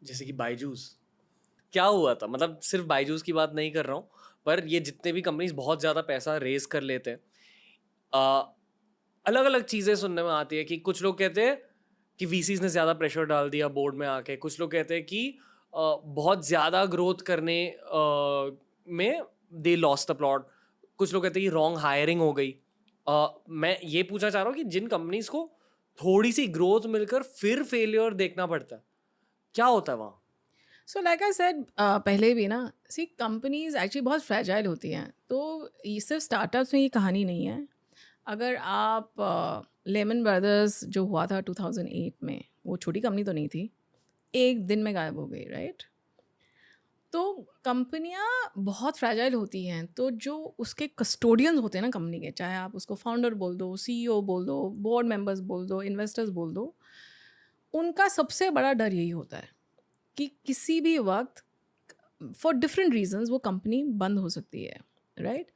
जैसे कि बायजूस, क्या हुआ था? मतलब सिर्फ बायजूस की बात नहीं कर रहा हूँ, पर ये जितने भी कंपनीज बहुत ज़्यादा पैसा रेज कर लेते हैं, अलग अलग चीज़ें सुनने में आती है कि कुछ लोग कहते हैं कि वीसीज ने ज़्यादा प्रेशर डाल दिया बोर्ड में आके, कुछ लोग कहते हैं कि बहुत ज़्यादा ग्रोथ करने में दे लॉस्ट द प्लॉट, कुछ लोग कहते हैं कि रॉन्ग हायरिंग हो गई। मैं ये पूछना चाह रहा हूँ कि जिन कंपनीज को थोड़ी सी ग्रोथ मिलकर फिर फेलियर देखना पड़ता है, क्या होता है वहाँ? सो लाइक आई सेड पहले भी ना, सी कंपनीज एक्चुअली बहुत फ्रेजाइल होती हैं, तो ये सिर्फ स्टार्टअप्स में ये कहानी नहीं है। अगर आप लेमन ब्रदर्स जो हुआ था 2008 में, वो छोटी कंपनी तो नहीं थी, एक दिन में गायब हो गई, राइट? तो कंपनियां बहुत फ्रेजाइल होती हैं, तो जो उसके कस्टोडियंस होते हैं ना कंपनी के, चाहे आप उसको फाउंडर बोल दो, सीईओ बोल दो, बोर्ड मेंबर्स बोल दो, इन्वेस्टर्स बोल दो, उनका सबसे बड़ा डर यही होता है कि किसी भी वक्त फॉर डिफरेंट रीजंस वो कंपनी बंद हो सकती है, राइट?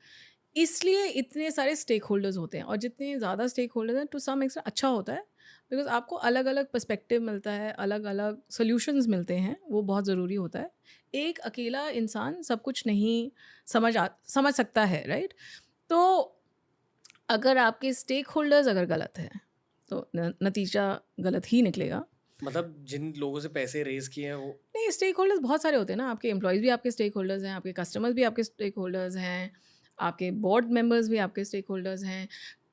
इसलिए इतने सारे स्टेक होल्डर्स होते हैं, और जितने ज़्यादा स्टेक होल्डर्स हैं टू सम एक्सटेंट अच्छा होता है, बिकॉज आपको अलग अलग पर्सपेक्टिव मिलता है, अलग अलग सोल्यूशंस मिलते हैं, वो बहुत ज़रूरी होता है। एक अकेला इंसान सब कुछ नहीं समझ सकता है, राइट? तो अगर आपके स्टेक होल्डर्स अगर गलत है तो नतीजा गलत ही निकलेगा। मतलब जिन लोगों से पैसे रेज किए हैं वो। नहीं, स्टेक होल्डर्स बहुत सारे होते हैं ना, आपके एम्प्लॉयज़ भी आपके स्टेक होल्डर्स हैं, आपके कस्टमर्स भी आपके स्टेक होल्डर्स हैं, आपके बोर्ड मेंबर्स भी आपके स्टेक होल्डर्स हैं।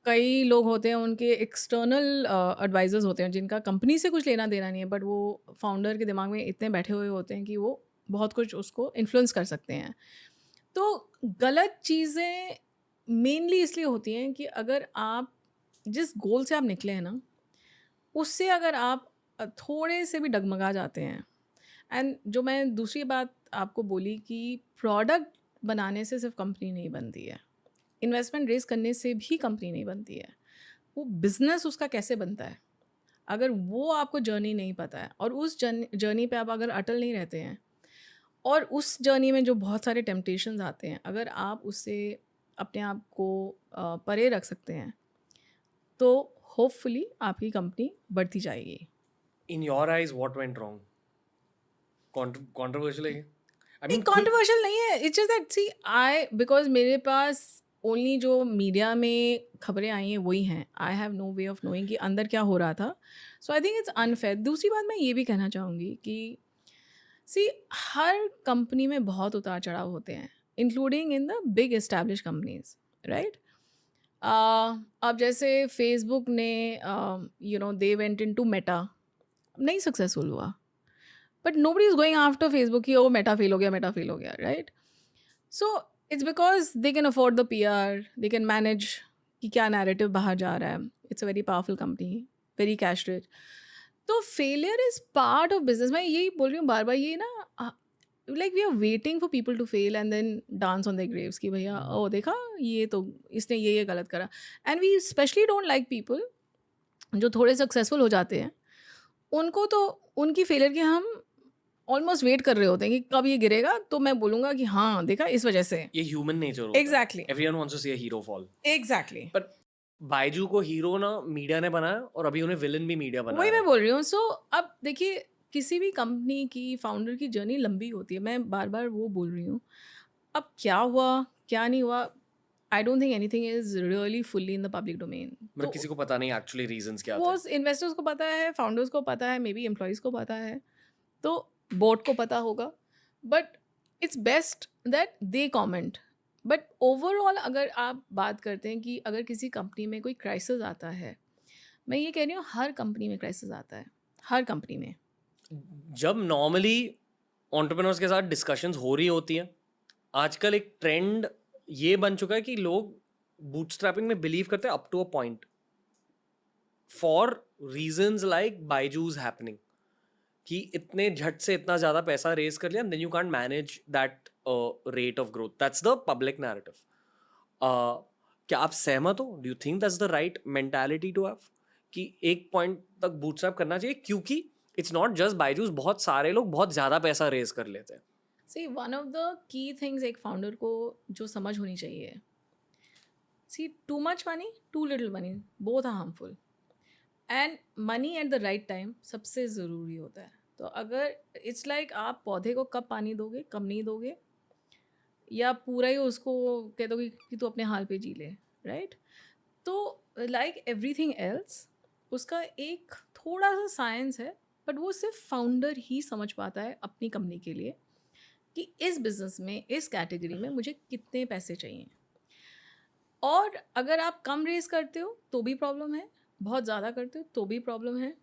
कई लोग होते हैं, उनके एक्सटर्नल एडवाइज़र्स होते हैं, जिनका कंपनी से कुछ लेना देना नहीं है, बट वो फाउंडर के दिमाग में इतने बैठे हुए होते हैं कि वो बहुत कुछ उसको इन्फ्लुएंस कर सकते हैं। तो गलत चीज़ें मेनली इसलिए होती हैं कि अगर आप जिस गोल से आप निकले हैं ना, उससे अगर आप थोड़े से भी डगमगा जाते हैं, एंड जो मैं दूसरी बात आपको बोली कि प्रोडक्ट बनाने से सिर्फ कंपनी नहीं बनती है, इन्वेस्टमेंट रेज करने से भी कंपनी नहीं बनती है, वो बिजनेस उसका कैसे बनता है, अगर वो आपको जर्नी नहीं पता है, और उस जर्नी पे आप अगर अटल नहीं रहते हैं, और उस जर्नी में जो बहुत सारे टेम्पटेशंस आते हैं, अगर आप उससे अपने आप को परे रख सकते हैं, तो होपफुली आपकी कंपनी बढ़ती जाएगी। In your eyes what went wrong? Controversial है ये? आई नहीं, मीन खुद। कंट्रोवर्शियल नहीं है, it's just that see I because मेरे पास ओनली जो मीडिया में खबरें आई हैं वही हैं, I have no way of knowing कि अंदर क्या हो रहा था। So I think it's unfair. दूसरी बात मैं ये भी कहना चाहूँगी कि सी हर कंपनी में बहुत उतार चढ़ाव होते हैं, including in the big establish companies, right? अब जैसे फेसबुक ने they went into Meta, नहीं सक्सेसफुल हुआ, but nobody is going after Facebook कि ओ मेटा फेल हो गया, मेटा फेल हो गया, right? So it's because they can afford the PR, they can manage कि क्या नैरेटिव बाहर जा रहा है। It's a very powerful company, very cash rich. तो failure is part of business. मैं यही बोल रही हूँ बार बार, ये ना, like we are waiting for people to fail and then dance on the graves कि भैया ओ देखा, ये तो इसने ये गलत करा। And we specially don't like people जो थोड़े सक्सेसफुल हो जाते हैं, उनको तो उनकी फेलियर की हम ऑलमोस्ट वेट कर रहे होते हैं कि कब ये गिरेगा, तो मैं बोलूँगा कि हाँ, देखा इस वजह से। ये ह्यूमन नेचर होता है। Exactly, everyone wants to see a hero fall. Exactly. पर बायजू को हीरो ना मीडिया ने बनाया, और अभी उन्हें विलन भी मीडिया बना वही रहा मैं है। बोल रही हूँ। सो अब देखिए, किसी भी कंपनी की फाउंडर की जर्नी लंबी होती है, मैं बार-बार वो बोल रही हूँ। अब क्या हुआ, क्या नहीं हुआ, I don't think anything is really fully in the public domain. मतलब तो किसी को पता नहीं एक्चुअली रीजंस क्या थे। वो इन्वेस्टर्स को पता है, फाउंडर्स को पता है, मे बी एम्प्लॉइज़ को पता है, तो बोर्ड को पता होगा, but it's best that they comment. But overall अगर आप बात करते हैं कि अगर किसी कंपनी में कोई क्राइसिस आता है, मैं ये कह रही हूँ हर कंपनी में क्राइसिस आता है, हर कंपनी में। जब नॉर्मली एंटरप्रेन्योर्स के साथ डिस्कशंस हो रही होती हैं, आजकल एक ट्रेंड ये बन चुका है कि लोग बूटस्ट्रैपिंग में बिलीव करते हैं up to a point, for reasons like Byju's happening, कि इतने झट से इतना ज्यादा पैसा रेज कर लिया, then you can't manage that rate of growth. That's the public narrative. क्या आप सहमत हो? Do you think that's the right mentality to have, कि एक पॉइंट तक बूटस्ट्रैप करना चाहिए? क्योंकि इट्स नॉट जस्ट बायजूस, बहुत सारे लोग बहुत ज्यादा पैसा रेज कर लेते हैं। See one of the key things एक फाउंडर को जो समझ होनी चाहिए, see too much money, too little money, both are harmful, and money at the right time सबसे ज़रूरी होता है। तो अगर इट्स लाइक आप पौधे को कब पानी दोगे, कब नहीं दोगे, या पूरा ही उसको कह दोगे कि तू अपने हाल पे जी ले, राइट? तो लाइक एवरीथिंग एल्स, उसका एक थोड़ा सा साइंस है, बट वो सिर्फ फाउंडर ही समझ पाता है अपनी कंपनी के लिए कि इस बिजनेस में, इस कैटेगरी में मुझे कितने पैसे चाहिए। और अगर आप कम रेज करते हो तो भी प्रॉब्लम है, बहुत ज़्यादा करते हो तो भी प्रॉब्लम है,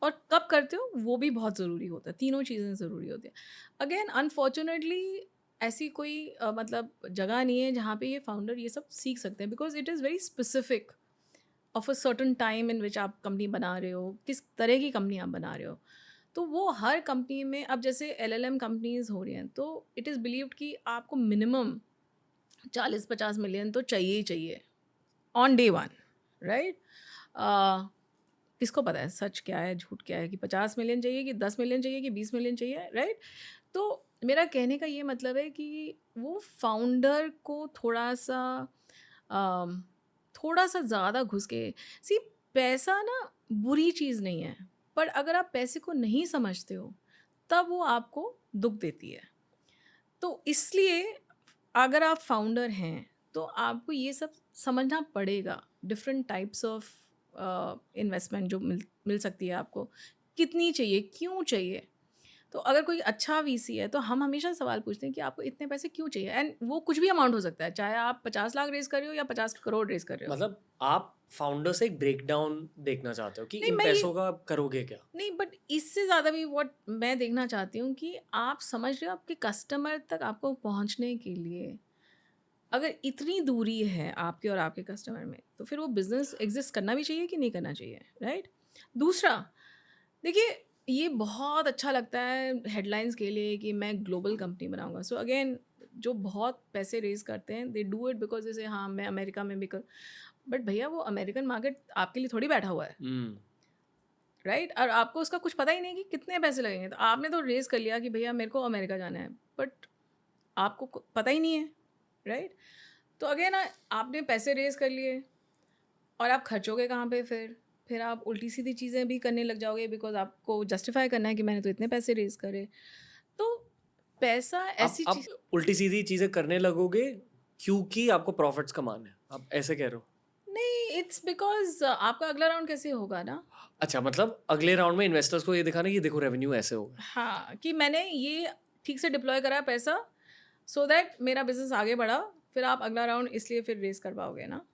और कब करते हो वो भी बहुत ज़रूरी होता है। तीनों चीज़ें ज़रूरी होती हैं। अगेन अनफॉर्चुनेटली ऐसी कोई मतलब जगह नहीं है जहाँ पे ये फाउंडर ये सब सीख सकते हैं, because it is very specific of a certain time in which आप कंपनी बना रहे हो, किस तरह की कंपनी आप बना रहे हो। तो वो हर कंपनी में, अब जैसे LLM कंपनीज हो रही हैं, तो इट इज़ बिलीव्ड कि आपको मिनिमम 40-50 मिलियन तो चाहिए ही चाहिए ऑन डे वन, राइट? किसको पता है सच क्या है झूठ क्या है, कि 50 मिलियन चाहिए कि 10 मिलियन चाहिए कि 20 मिलियन चाहिए, राइट? तो मेरा कहने का ये मतलब है कि वो फाउंडर को अम, थोड़ा सा ज़्यादा घुस के, सी, पैसा ना बुरी चीज़ नहीं है, पर अगर आप पैसे को नहीं समझते हो तब वो आपको दुख देती है। तो इसलिए अगर आप फाउंडर हैं तो आपको ये सब समझना पड़ेगा, डिफरेंट टाइप्स ऑफ इन्वेस्टमेंट जो मिल मिल सकती है आपको, कितनी चाहिए, क्यों चाहिए। तो अगर कोई अच्छा वीसी है तो हम हमेशा सवाल पूछते हैं कि आपको इतने पैसे क्यों चाहिए, एंड वो कुछ भी अमाउंट हो सकता है, चाहे आप 50 लाख रेज कर रहे हो या 50 करोड़ रेज कर रहे हो। मतलब आप फाउंडर से एक ब्रेकडाउन देखना चाहते हो कि नहीं इन मैं ये पैसों का करोगे क्या? नहीं, बट इससे ज़्यादा भी व्हाट मैं देखना चाहती हूँ कि आप समझ रहे हो आपके कस्टमर तक आपको पहुँचने के लिए अगर इतनी दूरी है आपके और आपके कस्टमर में, तो फिर वो बिज़नेस एग्ज़िस्ट करना भी चाहिए कि नहीं करना चाहिए, राइट? दूसरा, देखिए, ये बहुत अच्छा लगता है हेडलाइंस के लिए कि मैं ग्लोबल कंपनी बनाऊँगा। सो अगेन, जो बहुत पैसे रेज़ करते हैं, दे डू इट बिकॉज़ जैसे हाँ, मैं अमेरिका में भी कर, बट भैया वो अमेरिकन मार्केट आपके लिए थोड़ी बैठा हुआ है, हम्म। राइट? और आपको उसका कुछ पता ही नहीं कि कितने पैसे लगेंगे। तो आपने तो रेज़ कर लिया कि भैया मेरे को अमेरिका जाना है, बट आपको पता ही नहीं है, राइट? तो अगेन आपने पैसे रेज़ कर लिए और आप खर्चोगे कहाँ पे फिर? फिर आप उल्टी-सीधी चीज़ें भी करने लग जाओगे बिकॉज़ आपको जस्टिफ़ाई करना है कि मैंने तो इतने पैसे रेज़ करे। तो पैसा ऐसी आप चीज़ उल्टी सीधी चीजें करने लगोगे क्योंकि आपको प्रॉफिट्स कमाने हैं, आप ऐसे कह रहे हो? नहीं, इट्स बिकॉज़ आपका अगला राउंड कैसे होगा ना? अच्छा, मतलब अगले राउंड में इन्वेस्टर्स को ये दिखाना है कि देखो रेवेन्यू ऐसे होगा। हाँ, कि मैंने ये ठीक से डिप्लॉय करा है पैसा, सो दैट मेरा बिज़नेस आगे बढ़ा, फिर आप अगला राउंड इसलिए फिर रेज़ कर पाओगे ना।